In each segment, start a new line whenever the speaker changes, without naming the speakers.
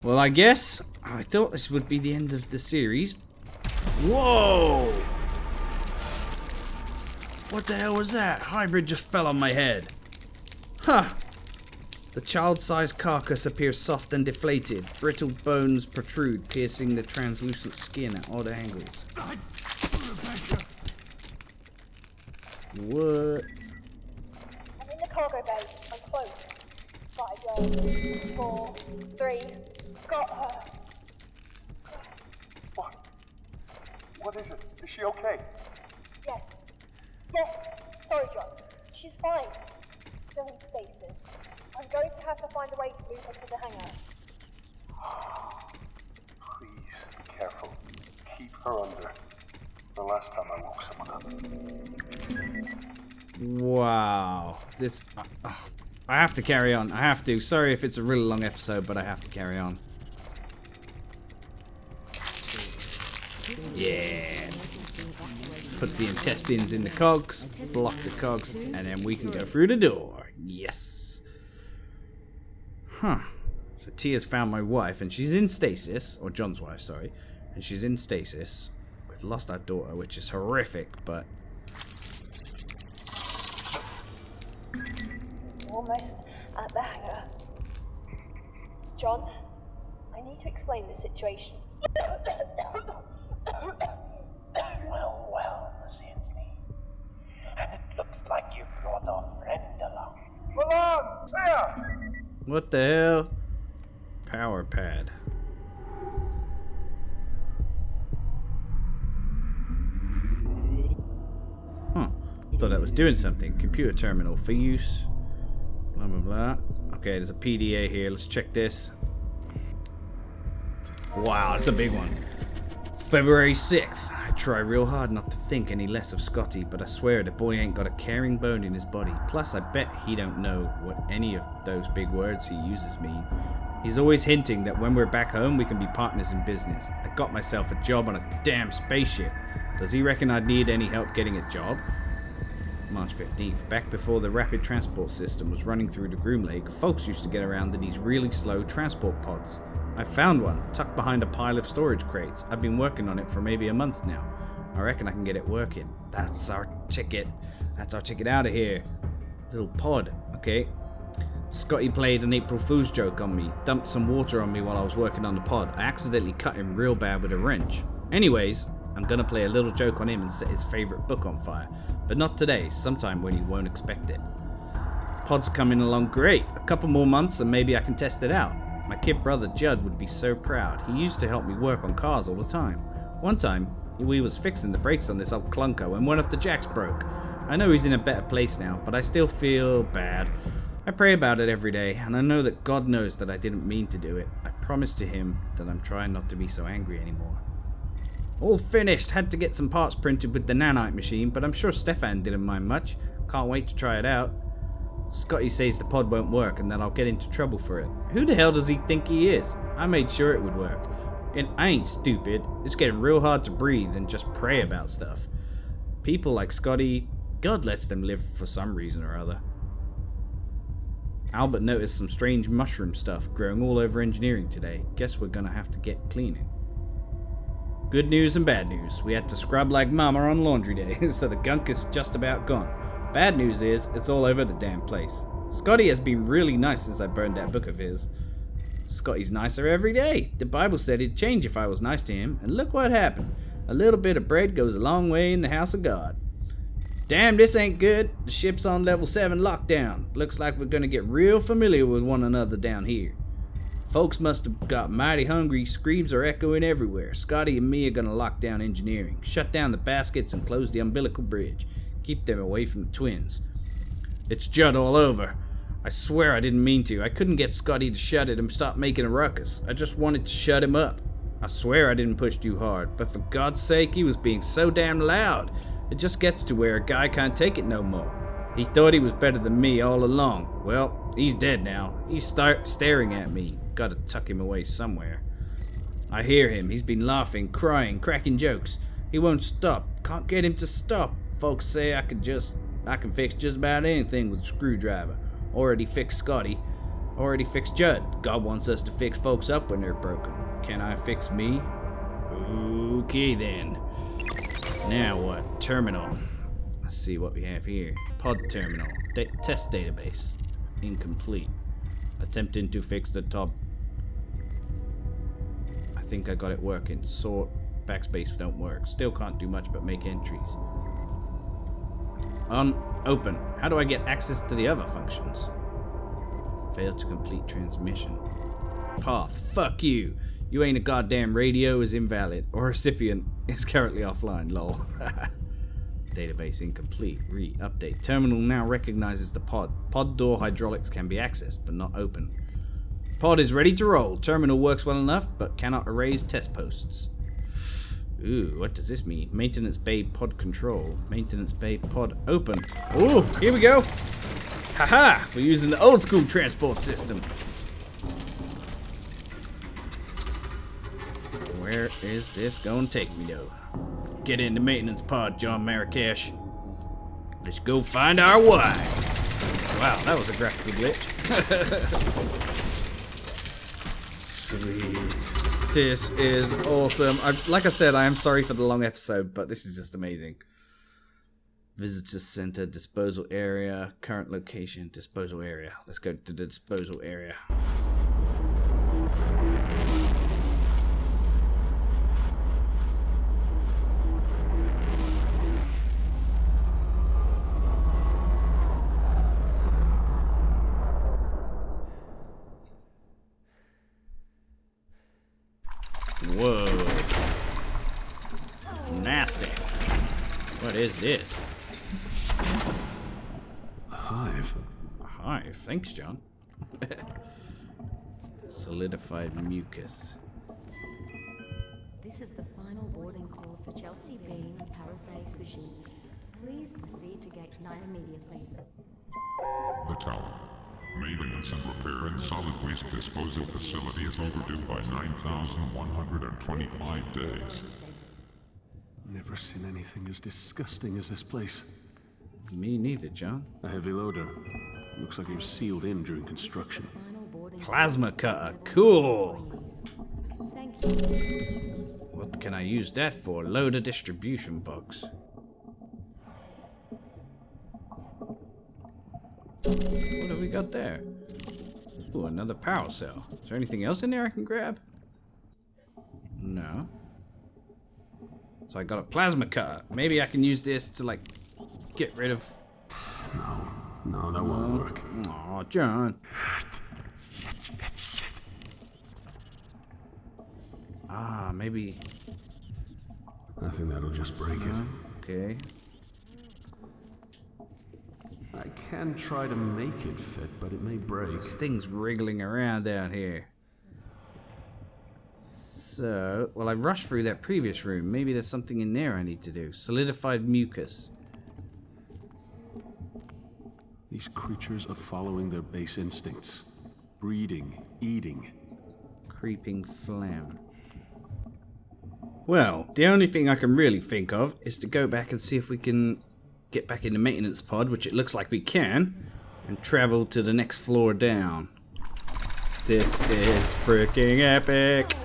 Well, I guess I thought this would be the end of the series. Whoa! What the hell was that? Hybrid just fell on my head. Huh. The child-sized carcass appears soft and deflated. Brittle bones protrude, piercing the translucent skin at odd angles. What?
I'm in the cargo bay. I'm close. 5 yards. 4, 3. Got her.
What? What is it? Is she okay?
Yes. Yes. Sorry, John. She's fine. Still in stasis. I'm going to have to find a way to move her to the hangar.
Please be careful. Keep her under. The last time I woke someone up.
Wow. This... I have to carry on. I have to. Sorry if it's a really long episode, but I have to carry on. Yeah. Put the intestines in the cogs, block the cogs, and then we can go through the door. Yes. Huh. So Tia's found my wife, and she's in stasis, or John's wife, sorry, and she's in stasis. We've lost our daughter, which is horrific, but...
Almost at the hangar. John, I need to explain the situation.
Well, Miss Anthony. And it looks like you brought a friend along.
Milan! Tia!
What the hell? Power pad. Huh. Thought that was doing something. Computer terminal for use. Blah, blah, blah. Okay, there's a PDA here. Let's check this. Wow, that's a big one. February 6th. I try real hard not to think any less of Scotty, but I swear the boy ain't got a caring bone in his body. Plus, I bet he don't know what any of those big words he uses mean. He's always hinting that when we're back home, we can be partners in business. I got myself a job on a damn spaceship. Does he reckon I'd need any help getting a job? March 15th. Back before the rapid transport system was running through the Groomlake, folks used to get around in these really slow transport pods. I found one, tucked behind a pile of storage crates. I've been working on it for maybe a month now. I reckon I can get it working. That's our ticket. That's our ticket out of here. Little pod, okay. Scotty played an April Fool's joke on me, dumped some water on me while I was working on the pod. I accidentally cut him real bad with a wrench. Anyways, I'm gonna play a little joke on him and set his favorite book on fire. But not today, sometime when you won't expect it. Pod's coming along great. A couple more months and maybe I can test it out. My kid brother Judd would be so proud. He used to help me work on cars all the time. One time, we was fixing the brakes on this old clunker when one of the jacks broke. I know he's in a better place now, but I still feel bad. I pray about it every day, and I know that God knows that I didn't mean to do it. I promise to him that I'm trying not to be so angry anymore. All finished. Had to get some parts printed with the nanite machine, but I'm sure Stefan didn't mind much. Can't wait to try it out. Scotty says the pod won't work and that I'll get into trouble for it. Who the hell does he think he is? I made sure it would work. And I ain't stupid. It's getting real hard to breathe and just pray about stuff. People like Scotty, God lets them live for some reason or other. Albert noticed some strange mushroom stuff growing all over engineering today. Guess we're gonna have to get cleaning. Good news and bad news. We had to scrub like mama on laundry day, so the gunk is just about gone. Bad news is, it's all over the damn place. Scotty has been really nice since I burned that book of his. Scotty's nicer every day. The Bible said it'd change if I was nice to him, and look what happened. A little bit of bread goes a long way in the house of God. Damn, this ain't good. The ship's on level 7 lockdown. Looks like we're gonna get real familiar with one another down here. Folks must have got mighty hungry. Screams are echoing everywhere. Scotty and me are gonna lock down engineering, shut down the baskets, and close the umbilical bridge. Keep them away from the twins. It's Judd all over. I swear I didn't mean to. I couldn't get Scotty to shut it and stop making a ruckus. I just wanted to shut him up. I swear I didn't push too hard, but for God's sake, he was being so damn loud. It just gets to where a guy can't take it no more. He thought he was better than me all along. Well, he's dead now. He's staring at me. Gotta tuck him away somewhere. I hear him. He's been laughing, crying, cracking jokes. He won't stop. Can't get him to stop. Folks say I can fix just about anything with a screwdriver. Already fixed Scotty. Already fixed Judd. God wants us to fix folks up when they're broken. Can I fix me? Okay then. Now what? Terminal. Let's see what we have here. Pod terminal. Test database. Incomplete. Attempting to fix the top. I think I got it working. Sort. Backspace don't work. Still can't do much but make entries. Open. How do I get access to the other functions? Failed to complete transmission. Path. Fuck you. You ain't a goddamn radio is invalid. Or recipient is currently offline. Lol. Database incomplete. Update. Terminal now recognizes the pod. Pod door hydraulics can be accessed, but not open. Pod is ready to roll. Terminal works well enough, but cannot erase test posts. Ooh, what does this mean? Maintenance bay pod control. Maintenance bay pod open. Ooh, here we go. Haha, we're using the old school transport system. Where is this gonna take me though? Get in the maintenance pod, John Maracheck. Let's go find our wife. Wow, that was a graphical glitch. Sweet. This is awesome. Like I said, I am sorry for the long episode, but this is just amazing. Visitor center, disposal area, current location, disposal area. Let's go to the disposal area. Whoa. Nasty. What is this?
A hive.
A hive. Thanks, John. Solidified mucus.
This is the final boarding call for Chelsea Bean and Parasay Sushi. Please proceed to gate 9 immediately.
The tower. Maintenance and repair and solid waste disposal facility is overdue by 9,125 days.
Never seen anything as disgusting as this place.
Me neither, John.
A heavy loader. Looks like it was sealed in during construction.
Plasma cutter. Cool.
Thank you.
What can I use that for? Loader distribution box. What have we got there? Ooh, another power cell. Is there anything else in there I can grab? No. So I got a plasma cutter. Maybe I can use this to, like, get rid of...
No, that won't work.
Aw, John. Ah, maybe...
I think that'll just break it.
Okay.
I can try to make it fit, but it may break.
This thing's wriggling around down here. So, well, I rushed through that previous room. Maybe there's something in there I need to do. Solidified mucus.
These creatures are following their base instincts. Breeding, eating.
Creeping phlegm. Well, the only thing I can really think of is to go back and see if we can get back in the maintenance pod, which it looks like we can, and travel to the next floor down. This is freaking epic.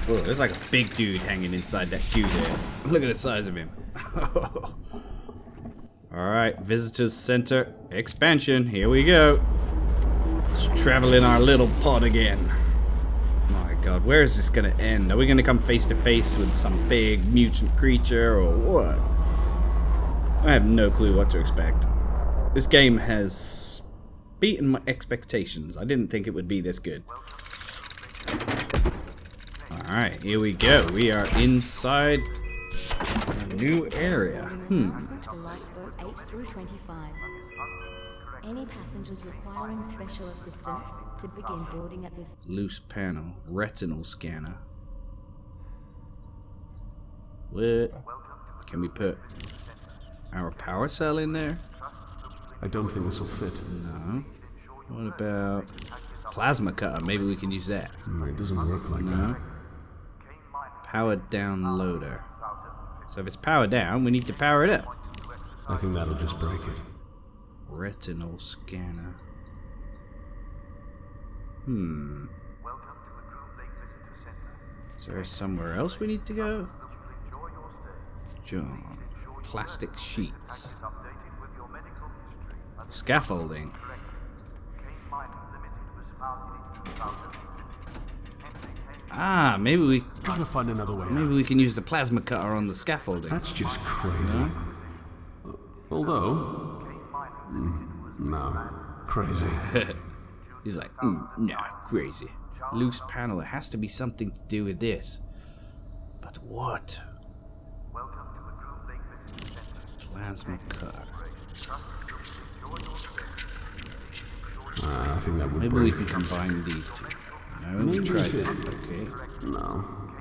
Oh, there's like a big dude hanging inside that queue there. Look at the size of him. Alright, visitors center expansion. Here we go. Let's travel in our little pod again. My god, where is this gonna end? Are we gonna come face to face with some big mutant creature or what? I have no clue what to expect. This game has beaten my expectations. I didn't think it would be this good. Alright, here we go. We are inside a new area.
Announcement to lifeboat 8 through 25. Any passengers requiring special assistance to begin boarding at this...
Loose panel. Retinal scanner. What? Can we put our power cell in there?
I don't think this will fit.
No. What about plasma cutter? Maybe we can use that.
It doesn't work like that.
Powered down loader. So if it's powered down, we need to power it up.
I think that'll just break it.
Retinal scanner. Is there somewhere else we need to go? John. Plastic sheets. Scaffolding. Ah, maybe we
Gotta find another way
maybe
out.
we can use the plasma cutter on the scaffolding.
That's just crazy. Although... no. Crazy.
He's like, nah, crazy. Loose panel. It has to be something to do with this. But what? Plasma cutter.
I think that would
Maybe we
break.
can combine these two. No, we
Maybe
tried
if it-
that. Okay.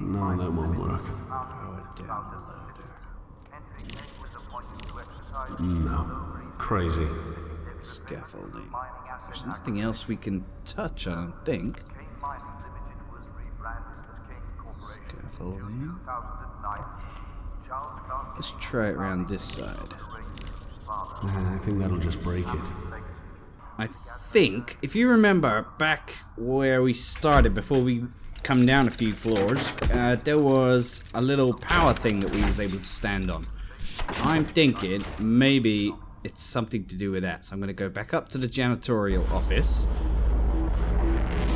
No, that won't work.
Power down
No. Crazy.
loader. Scaffolding. There's nothing else we can touch, I don't think. Scaffolding. Let's try it around this side.
I think that'll just break it.
I think, if you remember back where we started before we come down a few floors, there was a little power thing that we was able to stand on. I'm thinking maybe it's something to do with that. So I'm going to go back up to the janitorial office.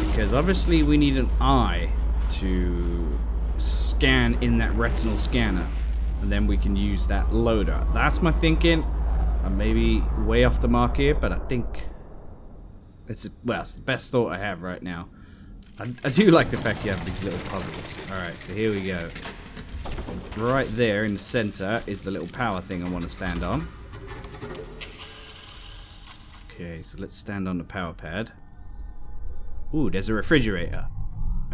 Because obviously we need an eye to scan in that retinal scanner. And then we can use that loader. That's my thinking. I'm maybe way off the mark here, but I think it's the best thought I have right now. I do like the fact you have these little puzzles. Alright, so here we go. Right there in the center is the little power thing I want to stand on. Okay, so let's stand on the power pad. Ooh, there's a refrigerator.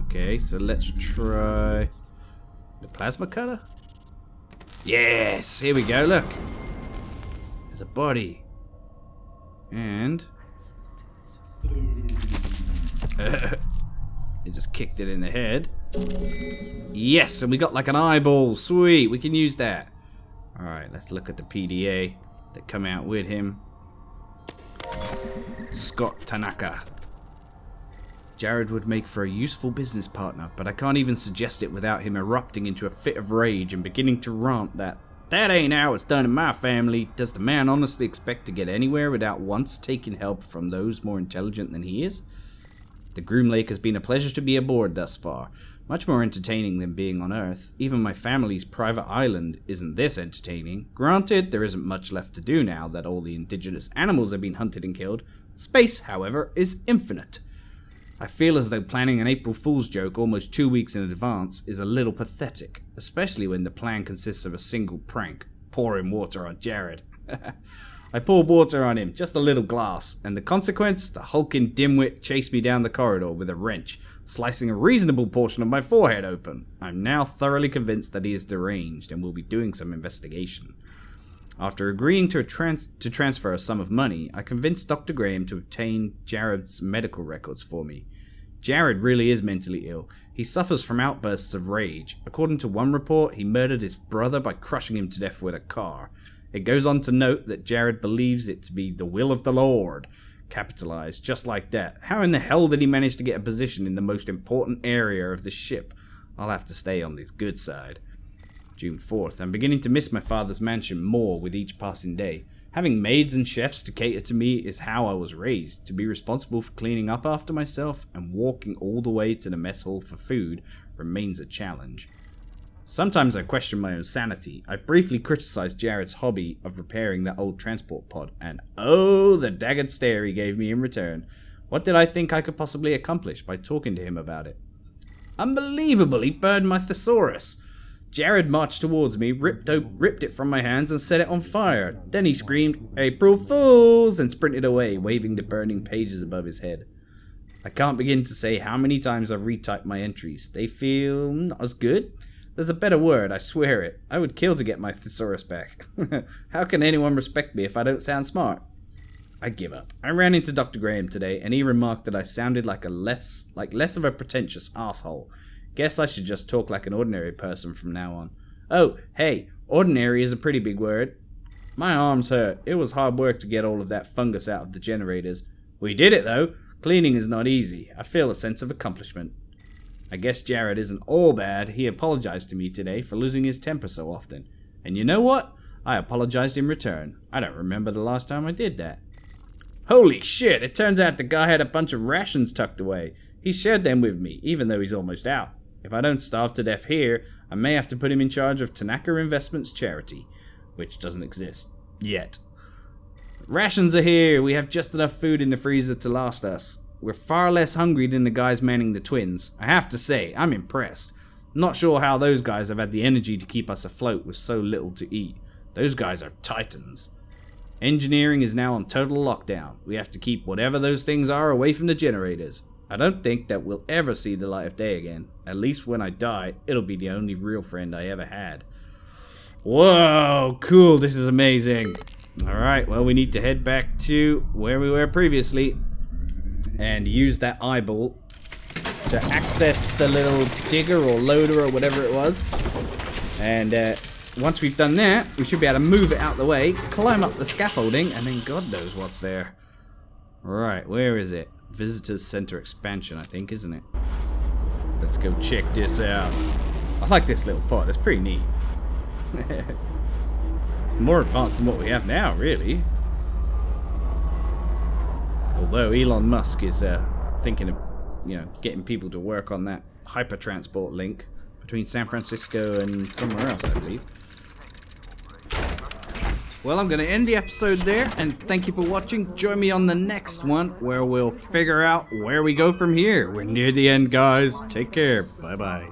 Okay, so let's try the plasma cutter. Yes, here we go, look. There's a body. And it just kicked it in the head. Yes, and we got like an eyeball. Sweet, we can use that. Alright, let's look at the PDA that come out with him. Scott Tanaka. Jared would make for a useful business partner, but I can't even suggest it without him erupting into a fit of rage and beginning to rant that ain't how it's done in my family. Does the man honestly expect to get anywhere without once taking help from those more intelligent than he is? The Groomlake has been a pleasure to be aboard thus far. Much more entertaining than being on Earth. Even my family's private island isn't this entertaining. Granted, there isn't much left to do now that all the indigenous animals have been hunted and killed. Space, however, is infinite. I feel as though planning an April Fool's joke almost 2 weeks in advance is a little pathetic, especially when the plan consists of a single prank, pouring water on Jared. I poured water on him, just a little glass, and the consequence? The hulking dimwit chased me down the corridor with a wrench, slicing a reasonable portion of my forehead open. I'm now thoroughly convinced that he is deranged and will be doing some investigation. After agreeing to transfer a sum of money, I convinced Dr. Graham to obtain Jared's medical records for me. Jared really is mentally ill. He suffers from outbursts of rage. According to one report, he murdered his brother by crushing him to death with a car. It goes on to note that Jared believes it to be the will of the Lord. Capitalized, just like that. How in the hell did he manage to get a position in the most important area of the ship? I'll have to stay on this good side. June 4th. I'm beginning to miss my father's mansion more with each passing day. Having maids and chefs to cater to me is how I was raised. To be responsible for cleaning up after myself and walking all the way to the mess hall for food remains a challenge. Sometimes I question my own sanity. I briefly criticized Jared's hobby of repairing that old transport pod, and oh, the daggered stare he gave me in return. What did I think I could possibly accomplish by talking to him about it? Unbelievable, he burned my thesaurus. Jared marched towards me, ripped it from my hands and set it on fire. Then he screamed, "April Fools!" and sprinted away, waving the burning pages above his head. I can't begin to say how many times I've retyped my entries. They feel not as good. There's a better word, I swear it. I would kill to get my thesaurus back. How can anyone respect me if I don't sound smart? I give up. I ran into Dr. Graham today, and he remarked that I sounded like less of a pretentious asshole. Guess I should just talk like an ordinary person from now on. Oh, hey, ordinary is a pretty big word. My arms hurt. It was hard work to get all of that fungus out of the generators. We did it, though. Cleaning is not easy. I feel a sense of accomplishment. I guess Jared isn't all bad. He apologized to me today for losing his temper so often. And you know what? I apologized in return. I don't remember the last time I did that. Holy shit, it turns out the guy had a bunch of rations tucked away. He shared them with me, even though he's almost out. If I don't starve to death here, I may have to put him in charge of Tanaka Investments charity, which doesn't exist yet. Rations are here. We have just enough food in the freezer to last us. We're far less hungry than the guys manning the twins. I have to say, I'm impressed. Not sure how those guys have had the energy to keep us afloat with so little to eat. Those guys are titans. Engineering is now on total lockdown. We have to keep whatever those things are away from the generators. I don't think that we'll ever see the light of day again. At least when I die, it'll be the only real friend I ever had. Whoa, cool, this is amazing. Alright, well, we need to head back to where we were previously and use that eyeball to access the little digger or loader or whatever it was. And once we've done that, we should be able to move it out the way, climb up the scaffolding, and then God knows what's there. Right, where is it? Visitors Center expansion, I think, isn't it? Let's go check this out. I like this little pod, it's pretty neat. It's more advanced than what we have now, really. Although Elon Musk is thinking of, getting people to work on that hypertransport link between San Francisco and somewhere else, I believe. Well, I'm going to end the episode there, and thank you for watching. Join me on the next one, where we'll figure out where we go from here. We're near the end, guys. Take care. Bye-bye.